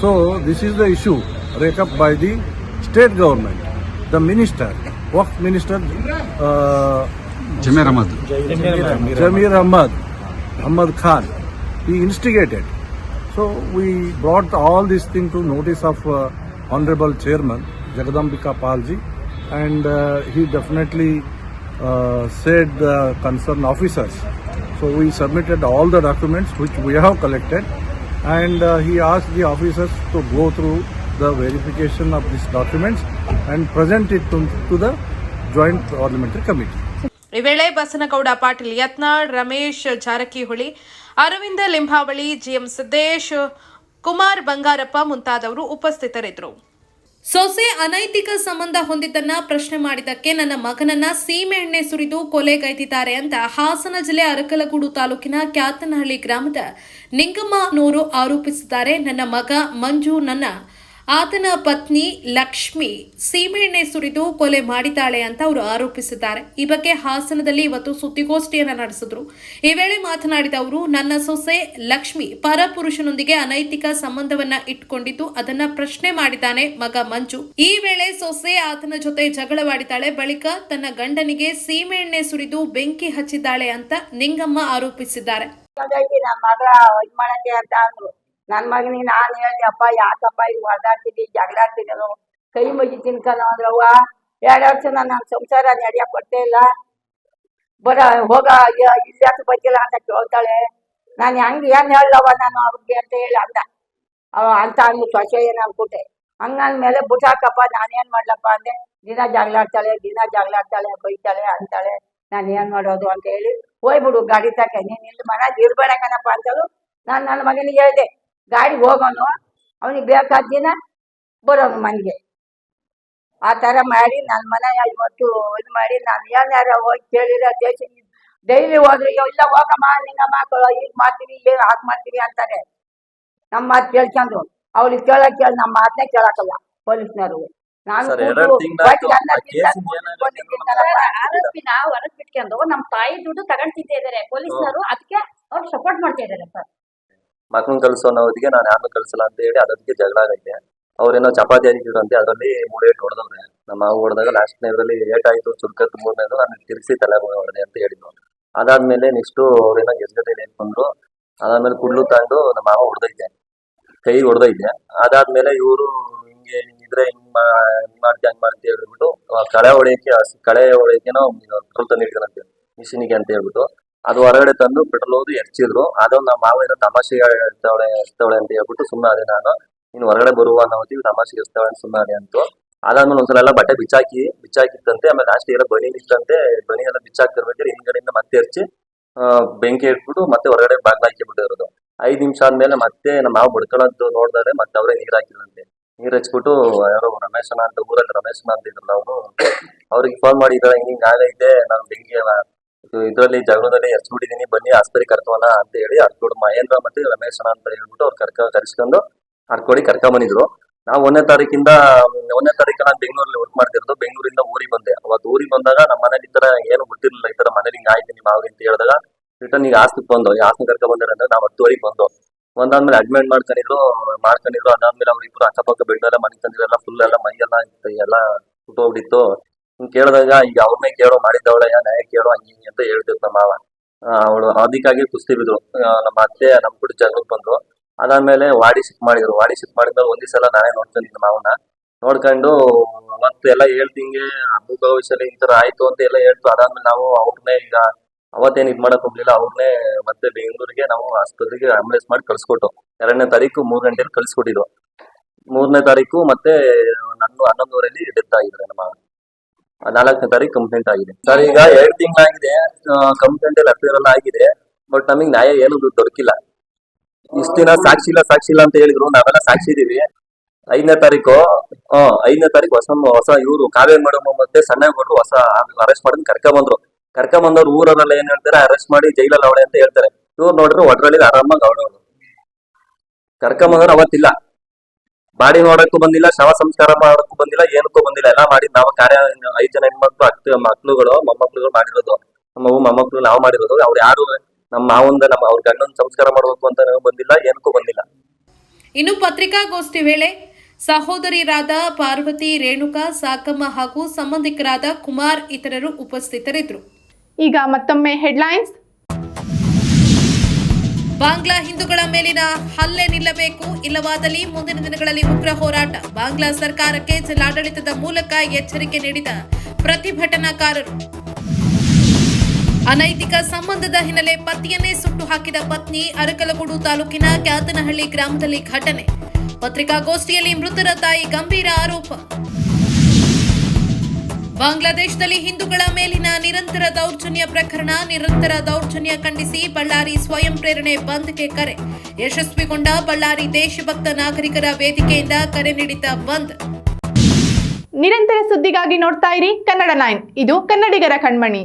So this is the issue raised up by the state government. The minister, Waqf minister, Jamir Ahmad Khan, he instigated. So we brought all this thing to notice of Honorable Chairman Jagadambika Palji, and he definitely said the concerned officers. So we submitted all the documents which we have collected, and he asked the officers to go through the verification of these documents and present it to the Joint Parliamentary Committee. ಈ ವೇಳೆ ಬಸನಗೌಡ ಪಾಟೀಲ್ ಯತ್ನಾಳ್, ರಮೇಶ್ ಜಾರಕಿಹೊಳಿ, ಅರವಿಂದ ಲಿಂಬಾವಳಿ, ಜಿಎಂ ಸಿದ್ದೇಶ್, ಕುಮಾರ್ ಬಂಗಾರಪ್ಪ ಮುಂತಾದವರು ಉಪಸ್ಥಿತರಿದ್ದರು. ಸೊಸೆ ಅನೈತಿಕ ಸಂಬಂಧ ಹೊಂದಿದ್ದನ್ನ ಪ್ರಶ್ನೆ ಮಾಡಿದ್ದಕ್ಕೆ ನನ್ನ ಮಗನನ್ನ ಸೀಮೆ ಎಣ್ಣೆ ಸುರಿದು ಕೊಲೆಗೈದಿದ್ದಾರೆ ಅಂತ ಹಾಸನ ಜಿಲ್ಲೆ ಅರಕಲಗೂಡು ತಾಲೂಕಿನ ಕ್ಯಾತನಹಳ್ಳಿ ಗ್ರಾಮದ ನಿಂಗಮ್ಮನವರು ಆರೋಪಿಸಿದ್ದಾರೆ. ನನ್ನ ಮಗ ಮಂಜು ಆತನ ಪತ್ನಿ ಲಕ್ಷ್ಮಿ ಸೀಮೆಎಣ್ಣೆ ಸುರಿದು ಕೊಲೆ ಮಾಡಿದ್ದಾಳೆ ಅಂತ ಅವರು ಆರೋಪಿಸಿದ್ದಾರೆ. ಈ ಬಗ್ಗೆ ಹಾಸನದಲ್ಲಿ ಇವತ್ತು ಸುದ್ದಿಗೋಷ್ಠಿಯನ್ನ ನಡೆಸಿದ್ರು. ಈ ವೇಳೆ ಮಾತನಾಡಿದ ಅವರು, ನನ್ನ ಸೊಸೆ ಲಕ್ಷ್ಮಿ ಪರಪುರುಷನೊಂದಿಗೆ ಅನೈತಿಕ ಸಂಬಂಧವನ್ನ ಇಟ್ಕೊಂಡಿದ್ದು ಅದನ್ನ ಪ್ರಶ್ನೆ ಮಾಡಿದ್ದಾನೆ ಮಗ ಮಂಜು. ಈ ವೇಳೆ ಸೊಸೆ ಆತನ ಜೊತೆ ಜಗಳವಾಡಿದ್ದಾಳೆ. ಬಳಿಕ ತನ್ನ ಗಂಡನಿಗೆ ಸೀಮೆಎಣ್ಣೆ ಸುರಿದು ಬೆಂಕಿ ಹಚ್ಚಿದ್ದಾಳೆ ಅಂತ ನಿಂಗಮ್ಮ ಆರೋಪಿಸಿದ್ದಾರೆ. ನನ್ನ ಮಗನಿಗೆ ನಾನು ಹೇಳಿ, ಅಪ್ಪ ಯಾಕಪ್ಪ ಹಿಂಗ್ ಹೊಡೆದಾಡ್ತಿದ್ದಿ, ಜಗಳಾಡ್ತಿದ್ದನು, ಕೈ ಮುಗಿ ತಿನ್ಕಲ್ಲ ಅಂದ್ರವ್ವ 2 ವರ್ಷ ನನ್ನ ಸಂಸಾರ ನಡೆಯಕ್ ಕೊಡ್ತೇ ಇಲ್ಲ. ಹೋಗ ಇಲ್ಲಾಕ ಬಂದಿಲ್ಲ ಅಂತ ಕೇಳ್ತಾಳೆ. ನಾನು ಹೆಂಗ್ ಏನ್ ಹೇಳವ ನಾನು ಅವ್ರಿಗೆ ಅಂತ ಹೇಳಿ ಅಂದ. ಅಂತ ಅಂದು ಸೊಸೆ ಏನು ಅನ್ಬಿಟ್ಟೆ. ಹಂಗಂದ್ಮೇಲೆ ಬಿಟ್ಟಾಕಪ್ಪ ನಾನೇನ್ ಮಾಡ್ಲಪ್ಪ ಅಂದೆ. ದಿನ ಜಗಳಾಡ್ತಾಳೆ, ಬೈತಾಳೆ ಅಂತಾಳೆ. ನಾನು ಏನ್ ಮಾಡೋದು ಅಂತ ಹೇಳಿ ಹೋಗ್ಬಿಡು ಗಾಡಿ ತಕ, ನೀನ್ ಇಲ್ಲಿ ಮನೇಲಿ ಇರ್ಬೇಡ ಕಣಪ್ಪ ಅಂತಳು. ನಾನು ನನ್ನ ಮಗನಿಗೆ ಹೇಳಿದೆ, ಗಾಡಿ ಹೋಗೋನು, ಅವನಿಗೆ ಬೇಕಾದ ದಿನ ಬರೋನು ಮನೆಗೆ. ಆ ಥರ ಮಾಡಿ ನನ್ನ ಮನೆ ಇವತ್ತು ಇದು ಮಾಡಿ ನಾನು ಏನಾರ ಹೋಗಿ ಕೇಳಿದ್ರೆ ಡೈಲಿ ಹೋದ್ರೆ ಇಲ್ಲ ಹೋಗಮ್ಮ ನಿಂಗಮ್ಮ ಈಗ ಮಾಡ್ತೀವಿ ಏನು ಹಾಗೆ ಮಾಡ್ತೀವಿ ಅಂತಾರೆ. ನಮ್ಮ ಮಾತು ಕೇಳ್ಕೊಂಡು ಅವ್ರಿಗೆ ಕೇಳಕ್ಕೆ ನಮ್ಮ ಮಾತನ್ನೇ ಕೇಳಕ್ಕಲ್ಲ ಪೊಲೀಸ್ನವರು. ನಾನು ಆರೋಪಿನ ಹೊರಗ್ ಬಿಟ್ಕೊಂಡು ನಮ್ಮ ತಾಯಿ ದುಡ್ಡು ತಗೊಂಡ್ತಿದ್ದೇ ಇದಾರೆ ಪೊಲೀಸ್ನವರು. ಅದಕ್ಕೆ ಅವ್ರು ಸಪೋರ್ಟ್ ಮಾಡ್ತಾ ಇದಾರೆ ಸರ್. ಮಕ್ಕಳನ್ನ ಕಳ್ಸೋ ಅನ್ನೋದಿಗೆ ನಾನು ಯಾರನ್ನೂ ಕಳ್ಸಲ್ಲ ಅಂತ ಹೇಳಿ ಅದಕ್ಕೆ ಜಗಳ ಆಗೈತೆ. ಅವ್ರೇನೋ ಚಪಾತಿ ಹಾಕಿದ್ರು ಅಂತೆ, ಅದರಲ್ಲಿ 3 ಏಟು ಹೊಡೆದವ್ರೆ. ನಮ್ಮ ಮಾವು ಹೊಡೆದಾಗ ಲಾಸ್ಟ್ನೇದ್ರಲ್ಲಿ ಏಟಾಯ್ತು, ಚುರುಕತ್ತು 3ನೇದು ನಾನು ತಿರ್ಸಿ ತಲೆ ಹೊಡೆದೆ ಅಂತ ಹೇಳಿದ್ರು. ಅದಾದ್ಮೇಲೆ ನೆಕ್ಸ್ಟು ಅವ್ರೇನೋ ಗೆಜ್ಜೆದಲ್ಲಿ ಎತ್ಕೊಂಡ್ರು. ಅದಾದ್ಮೇಲೆ ಕುಡ್ಲು ತಗೊಂಡು ನಮ್ಮ ಮಾವ ಹೊಡೆದೈತೆ, ಕೈ ಹೊಡೆದೈತೆ. ಅದಾದ್ಮೇಲೆ ಇವರು ಹಿಂಗೆ ಇದ್ರೆ ಹಿಂಗ್ ಮಾಡ್ತಿ ಹಂಗ್ ಮಾಡ್ತಿ ಹೇಳ್ಬಿಟ್ಟು ಕಳೆ ಹೊಡೆಯಕ್ಕೇನೋ ಪೆಟ್ರೋಲ್ ತಂದು ಇಟ್ಕೊಂಡಂತೆ ಮಿಷಿನಿಗೆ ಅಂತ ಹೇಳ್ಬಿಟ್ಟು ಅದು ಹೊರಗಡೆ ತಂದು ಪೆಟ್ರೋಲ್ ಹೋದು ಎರ್ಚಿದ್ರು. ಅದು ನಮ್ಮ ಮಾವ ಏನೋ ತಮಾಷೆಗೆ ಎರ್ತಾವಳೆ ಅಂತ ಹೇಳ್ಬಿಟ್ಟು ಸುಮ್ಮನೆ ಅದೇ ನಾನು ಇನ್ನು ಹೊರಗಡೆ ಬರುವ ಅನ್ನೋ ಹೊತ್ತಿಗೆ ತಮಾಷೆಗೆ ಎರ್ತಾವಳೆ ಅಂತ ಸುಮ್ಮನೆ ಅದೇ ಅಂತು. ಅದಾದ್ಮೇಲೆ ಒಂದ್ಸಲ ಎಲ್ಲ ಬಟ್ಟೆ ಬಿಚ್ಚಾಕಿತ್ತಂತೆ. ಆಮೇಲೆ ಲಾಸ್ಟ್ ಎಲ್ಲ ಬನಿ ನಿಂತಂತೆ, ಬನಿ ಎಲ್ಲ ಬಿಚ್ಚಾಕ್ತಿರ್ಬೇಕಾದ್ರೆ ಹಿಂದ್ಗಡೆಯಿಂದ ಮತ್ತೆ ಎರ್ಚಿ ಬೆಂಕಿ ಇಟ್ಬಿಟ್ಟು ಮತ್ತೆ ಹೊರಗಡೆ ಬಾಗ್ಲ ಹಾಕಿಬಿಟ್ಟಿರೋದು. 5 ನಿಮಿಷ ಆದ್ಮೇಲೆ ಮತ್ತೆ ನಮ್ಮ ಮಾವ ಬಡ್ಕೊಳ್ಳೋದು ನೋಡಿದ್ರೆ ಮತ್ತೆ ಅವರೇ ನೀರ್ ಹಾಕಿದಂತೆ. ನೀರ್ ಹಚ್ಬಿಟ್ಟು ಯಾರೋ ರಮೇಶನ ಅಂತ ಊರಲ್ಲಿ ರಮೇಶನ ಅಂತ ಇದ್ರಲ್ಲ ಅವರು, ಅವ್ರಿಗೆ ಫೋನ್ ಮಾಡಿ ಇದ್ರ ಹಿಂಗ್ ಆಗೈತೆ, ನಾನು ಬೆಂಕಿ ಇದ್ರಲ್ಲಿ ಜಗಳದಲ್ಲಿ ಎರ್ಚ್ಬಿಟ್ಟಿದೀನಿ, ಬನ್ನಿ ಆಸ್ಪತ್ರೆಗೆ ಕರ್ಕೋಣ ಅಂತ ಹೇಳಿ ಅರ್ಕೊಡು ಮಹೇಂದ್ರ ಮತ್ತೆ ರಮೇಶನ ಅಂತ ಹೇಳ್ಬಿಟ್ಟು ಅವ್ರು ಕರ್ಸ್ಕೊಂಡು ಅರ್ಕೊಡಿ ಕರ್ಕೊಂಬಂದಿದ್ರು. ನಾವು 1ನೇ ತಾರೀಕಿಂದ ನಾನು ಬೆಂಗಳೂರಲ್ಲಿ ವರ್ಕ್ ಮಾಡ್ತಿರೋದು. ಬೆಂಗಳೂರಿಂದ ಊರಿಗೆ ಬಂದೆ. ಅವತ್ತು ಊರಿಗೆ ಬಂದಾಗ ನಮ್ಮ ಮನೇಲಿ ಈ ತರ ಏನು ಗೊತ್ತಿರಲಿಲ್ಲ, ಈ ತರ ಮನೇಲಿ ಹಿಂಗ್ ಆಯ್ತು ನಿಮ್ಮ ಮಾವಿಗೆ ಅಂತ ಹೇಳಿದಾಗ ರಿಟರ್ನ್ ಈಗ ಹಾಸ್ಪಿಟಲ್ ಬಂದು ಹಾಸ್ಪಿಟಲ್ ಕರ್ಕೊಂಡ್ ಬಂದ್ರೆ ಅಂದ್ರೆ ನಾವು 10 ಬಂದು ಒಂದಾದ್ಮೇಲೆ ಅಡ್ಮಿಟ್ ಮಾಡ್ಕೊಂಡಿದ್ರು. ಅದಾದ್ಮೇಲೆ ಅವ್ರಿಬ್ರು ಅಕ್ಕಪಕ್ಕ ಬೆಡ್ಡೆಲ್ಲ ಮನೆ ತಂದಿರಲ್ಲ, ಫುಲ್ ಎಲ್ಲ ಮೈಯೆಲ್ಲ ಎಲ್ಲ ಸುಟ್ಟೋಗ್ಬಿಟ್ಟಿತ್ತು. ಹಿಂಗ್ ಕೇಳಿದಾಗ ಈಗ ಅವ್ರನ್ನೇ ಕೇಳೋ ಮಾಡಿದ್ದವಳೆ ನ್ಯಾಯ ಕೇಳೋ ಹಂಗೆ ಅಂತ ಹೇಳ್ತಿದ್ರು ನಮ್ಮ ಮಾವ. ಅವಳು ಅದಕ್ಕಾಗಿ ಕುಸ್ತಿ ಬಿದ್ರು. ನಮ್ಮ ಅತ್ತೆ ನಮ್ ಕೂಡ ಜಗಳಕ್ಕೆ ಬಂದ್ರು. ಅದಾದ್ಮೇಲೆ ವಾಡಿ ಶಿಫ್ಟ್ ಮಾಡಿದ್ರು. ಮಾಡಿದ್ಮೇಲೆ ಒಂದ್ ದಿವಸ ನಾನೇ ನೋಡ್ಕೊಂಡಿದ್ದೆ ಮಾವನ್ನ. ನೋಡ್ಕೊಂಡು ಮತ್ತೆ ಎಲ್ಲ ಹೇಳ್ತಿಂಗೆ ಹಬ್ಬ ಭವಿಷ್ಯದಲ್ಲಿ ಈ ತರ ಆಯ್ತು ಅಂತ ಎಲ್ಲ ಹೇಳ್ತು. ಅದಾದ್ಮೇಲೆ ನಾವು ಅವ್ರನ್ನೇ ಈಗ ಅವತ್ತೇನು ಇದ್ ಮಾಡಕ್ ಹೋಗ್ಲಿಲ್ಲ, ಅವ್ರನ್ನೇ ಮತ್ತೆ ಬೆಂಗಳೂರಿಗೆ ನಾವು ಆಸ್ಪತ್ರೆಗೆ ಆಂಬುಲೆನ್ಸ್ ಮಾಡಿ ಕಳ್ಸಿಕೊಟ್ಟು 2ನೇ ತಾರೀಕು 3 ಗಂಟೆಲಿ ಕಳ್ಸಿಕೊಟ್ಟಿದ್ರು. 3ನೇ ತಾರೀಕು ಮತ್ತೆ 11:30 ಡೆತ್ ಆಗಿದ್ರೆ ನಮ್ಮ 4ನೇ ತಾರೀಕು ಕಂಪ್ಲೇಂಟ್ ಆಗಿದೆ ಸರ್. ಈಗ 2 ತಿಂಗಳಾಗಿದೆ ಕಂಪ್ಲೇಂಟ್ ಎಲ್ಲ FIR ಎಲ್ಲ ಆಗಿದೆ. ಬಟ್ ನಮಗ್ ನ್ಯಾಯ ಏನು ದೊರಕಿಲ್ಲ. ಇಷ್ಟ ದಿನ ಸಾಕ್ಷಿ ಇಲ್ಲ ಅಂತ ಹೇಳಿದ್ರು. ನಾವೆಲ್ಲ ಸಾಕ್ಷಿ ಇದೀವಿ. 5ನೇ ತಾರೀಕು ಹೊಸ ಇವರು ಕಾವೇರಿ ಮೇಡಮ್ ಮತ್ತೆ ಸಣ್ಣಗೌಡರು ಹೊಸ ಅರೆಸ್ಟ್ ಮಾಡಿ ಕರ್ಕೊಂಬಂದವ್ರು ಊರಲ್ಲ ಏನ್ ಹೇಳ್ತಾರೆ, ಅರೆಸ್ಟ್ ಮಾಡಿ ಜೈಲಲ್ಲಿ ಅವಳೆ ಅಂತ ಹೇಳ್ತಾರೆ. ಇವ್ರು ನೋಡಿದ್ರೆ ಒಡ್ರಳ್ಳಿ ಆರಾಮಾಗಿ ಅವಳವಳು ಕರ್ಕೊಂಬಂದವ್ರು ಅವತ್ತಿಲ್ಲ. ಬಾಡಿ ನೋಡಕ್ಕೂ ಬಂದಿಲ್ಲ, ಶವ ಸಂಸ್ಕಾರ ಮಾಡೋಕ್ಕೂ ಬಂದಿಲ್ಲ, ಏನಕ್ಕೂ ಬಂದಿಲ್ಲ. ಎಲ್ಲ ಮಾಡಿ ನಾವು ಕಾರ್ಯ 5 ಜನ ಹೆಣ್ಮಕ್ಳು ಮೊಮ್ಮಕ್ಳುಗಳು ಮಾಡಿರೋದು. ನಮ್ಮ ಮೊಮ್ಮಕ್ಳು ನಾವು ಮಾಡಿರೋದು. ಅವ್ರು ಯಾರು ನಮ್ಮ ಮಾವಂದ ಅವ್ರ ಗಂಡನ ಸಂಸ್ಕಾರ ಮಾಡಬೇಕು ಅಂತ ಬಂದಿಲ್ಲ, ಏನಕ್ಕೂ ಬಂದಿಲ್ಲ. ಇನ್ನು ಪತ್ರಿಕಾಗೋಷ್ಠಿ ವೇಳೆ ಸಹೋದರಿಯರಾದ ಪಾರ್ವತಿ, ರೇಣುಕಾ, ಸಾಕಮ್ಮ ಹಾಗೂ ಸಂಬಂಧಿಕರಾದ ಕುಮಾರ್ ಇತರರು ಉಪಸ್ಥಿತರಿದ್ದರು. ಈಗ ಮತ್ತೊಮ್ಮೆ ಹೆಡ್ಲೈನ್ಸ್. ಬಾಂಗ್ಲಾ ಹಿಂದೂಗಳ ಮೇಲಿನ ಹಲ್ಲೆ ನಿಲ್ಲಬೇಕು, ಇಲ್ಲವಾದಲ್ಲಿ ಮುಂದಿನ ದಿನಗಳಲ್ಲಿ ಉಗ್ರ ಹೋರಾಟ. ಬಾಂಗ್ಲಾ ಸರ್ಕಾರಕ್ಕೆ ಜಿಲ್ಲಾಡಳಿತದ ಮೂಲಕ ಎಚ್ಚರಿಕೆ ನೀಡಿದ ಪ್ರತಿಭಟನಾಕಾರರು. ಅನೈತಿಕ ಸಂಬಂಧದ ಹಿನ್ನೆಲೆ ಪತಿಯನ್ನೇ ಸುಟ್ಟು ಹಾಕಿದ ಪತ್ನಿ. ಅರಕಲಗೂಡು ತಾಲೂಕಿನ ಕ್ಯಾತನಹಳ್ಳಿ ಗ್ರಾಮದಲ್ಲಿ ಘಟನೆ. ಪತ್ರಿಕಾಗೋಷ್ಠಿಯಲ್ಲಿ ಮೃತರ ತಾಯಿ ಗಂಭೀರ ಆರೋಪ. ಬಾಂಗ್ಲಾದೇಶದಲ್ಲಿ ಹಿಂದೂಗಳ ಮೇಲಿನ ನಿರಂತರ ದೌರ್ಜನ್ಯ ಖಂಡಿಸಿ ಬಳ್ಳಾರಿ ಸ್ವಯಂ ಪ್ರೇರಣೆ ಬಂದ್ಗೆ ಕರೆ. ಯಶಸ್ವಿಗೊಂಡ ಬಳ್ಳಾರಿ ದೇಶಭಕ್ತ ನಾಗರಿಕರ ವೇದಿಕೆಯಿಂದ ಕರೆ ನೀಡಿದ ಬಂದ್. ನಿರಂತರ ಸುದ್ದಿಗಾಗಿ ನೋಡ್ತಾ ಇರಿ ಕನ್ನಡ 9, ಇದು ಕನ್ನಡಿಗರ ಕಣ್ಮಣಿ.